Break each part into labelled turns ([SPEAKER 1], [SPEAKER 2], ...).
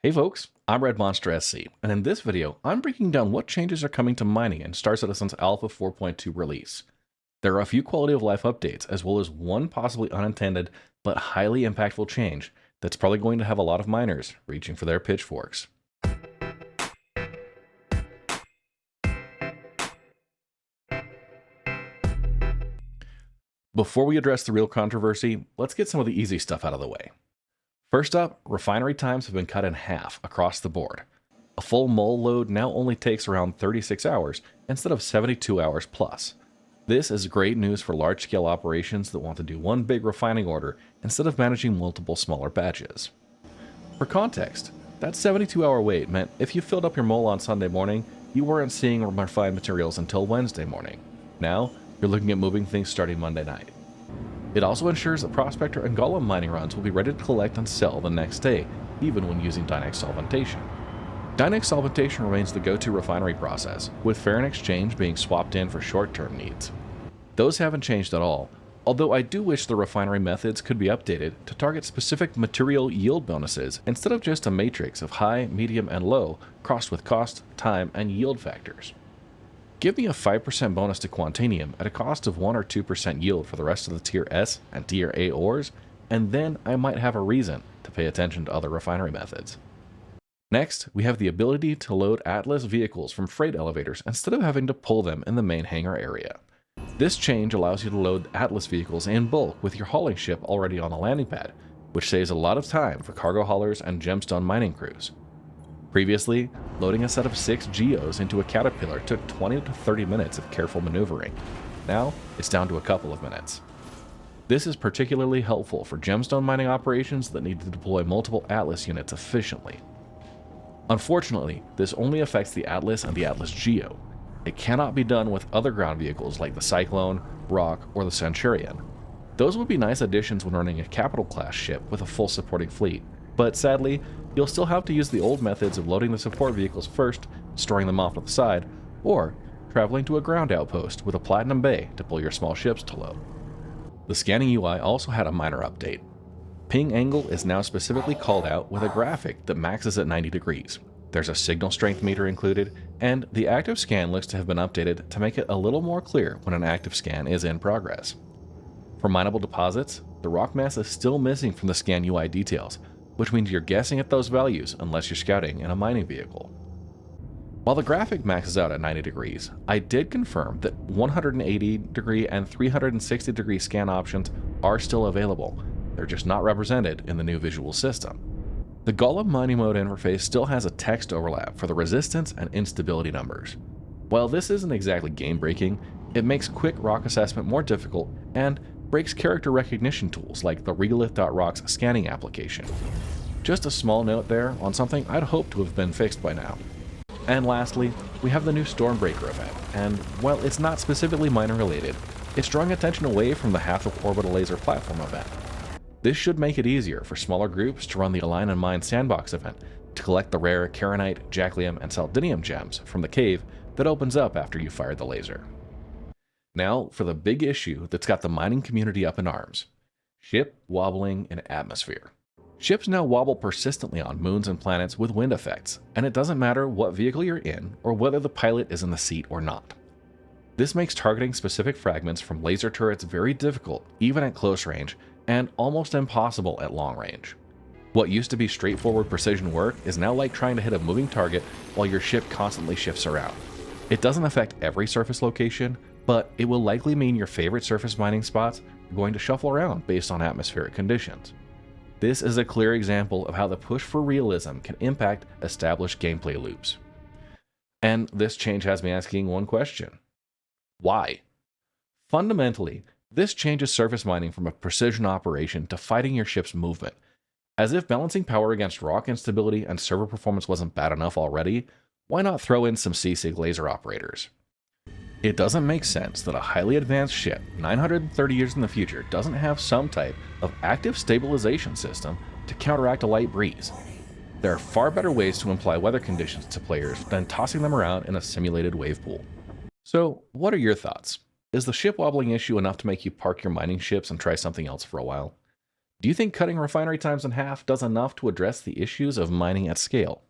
[SPEAKER 1] Hey folks, I'm Red Monster SC, and in this video, I'm breaking down what changes are coming to mining in Star Citizen's Alpha 4.2 release. There are a few quality of life updates, as well as one possibly unintended but highly impactful change that's probably going to have a lot of miners reaching for their pitchforks. Before we address the real controversy, let's get some of the easy stuff out of the way. First up, refinery times have been cut in half across the board. A full mole load now only takes around 36 hours instead of 72 hours plus. This is great news for large-scale operations that want to do one big refining order instead of managing multiple smaller batches. For context, that 72-hour wait meant if you filled up your mole on Sunday morning, you weren't seeing refined materials until Wednesday morning. Now, you're looking at moving things starting Monday night. It also ensures that Prospector and Golem mining runs will be ready to collect and sell the next day, even when using Dynex solventation. Dynex solventation remains the go-to refinery process, with fair and exchange being swapped in for short-term needs. Those haven't changed at all, although I do wish the refinery methods could be updated to target specific material yield bonuses instead of just a matrix of high, medium, and low crossed with cost, time, and yield factors. Give me a 5% bonus to Quantanium at a cost of 1 or 2% yield for the rest of the Tier S and Tier A ores, and then I might have a reason to pay attention to other refinery methods. Next, we have the ability to load ATLS vehicles from freight elevators instead of having to pull them in the main hangar area. This change allows you to load ATLS vehicles in bulk with your hauling ship already on the landing pad, which saves a lot of time for cargo haulers and gemstone mining crews. Previously, loading a set of 6 geos into a Caterpillar took 20 to 30 minutes of careful maneuvering. Now, it's down to a couple of minutes. This is particularly helpful for gemstone mining operations that need to deploy multiple ATLS units efficiently. Unfortunately, this only affects the ATLS and the ATLS Geo. It cannot be done with other ground vehicles like the Cyclone, Rock, or the Centurion. Those would be nice additions when running a capital class ship with a full supporting fleet, but sadly, you'll still have to use the old methods of loading the support vehicles first, storing them off to the side, or traveling to a ground outpost with a Platinum Bay to pull your small ships to load. The scanning UI also had a minor update. Ping angle is now specifically called out with a graphic that maxes at 90 degrees. There's a signal strength meter included, and the active scan looks to have been updated to make it a little more clear when an active scan is in progress. For mineable deposits, the rock mass is still missing from the scan UI details, which means you're guessing at those values unless you're scouting in a mining vehicle. While the graphic maxes out at 90 degrees, I did confirm that 180 degree and 360 degree scan options are still available. They're just not represented in the new visual system. The Golem mining mode interface still has a text overlap for the resistance and instability numbers. While this isn't exactly game-breaking, it makes quick rock assessment more difficult and breaks character recognition tools like the regolith.rock's scanning application. Just a small note there on something I'd hoped to have been fixed by now. And lastly, we have the new Stormbreaker event, and while it's not specifically miner related, it's drawing attention away from the Half of Orbital Laser platform event. This should make it easier for smaller groups to run the Align and Mine Sandbox event to collect the rare Karenite, Jacklium, and Saldinium gems from the cave that opens up after you fired the laser. Now for the big issue that's got the mining community up in arms: ship wobbling in atmosphere. Ships now wobble persistently on moons and planets with wind effects, and it doesn't matter what vehicle you're in or whether the pilot is in the seat or not. This makes targeting specific fragments from laser turrets very difficult even at close range, and almost impossible at long range. What used to be straightforward precision work is now like trying to hit a moving target while your ship constantly shifts around. It doesn't affect every surface location, but it will likely mean your favorite surface mining spots are going to shuffle around based on atmospheric conditions. This is a clear example of how the push for realism can impact established gameplay loops. And this change has me asking one question: why? Fundamentally, this changes surface mining from a precision operation to fighting your ship's movement. As if balancing power against rock instability and server performance wasn't bad enough already, why not throw in some CSIG laser operators? It doesn't make sense that a highly advanced ship 930 years in the future doesn't have some type of active stabilization system to counteract a light breeze. There are far better ways to imply weather conditions to players than tossing them around in a simulated wave pool. So, what are your thoughts? Is the ship wobbling issue enough to make you park your mining ships and try something else for a while? Do you think cutting refinery times in half does enough to address the issues of mining at scale?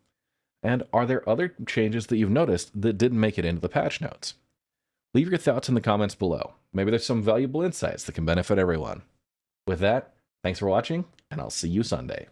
[SPEAKER 1] And are there other changes that you've noticed that didn't make it into the patch notes? Leave your thoughts in the comments below. Maybe there's some valuable insights that can benefit everyone. With that, thanks for watching, and I'll see you Sunday.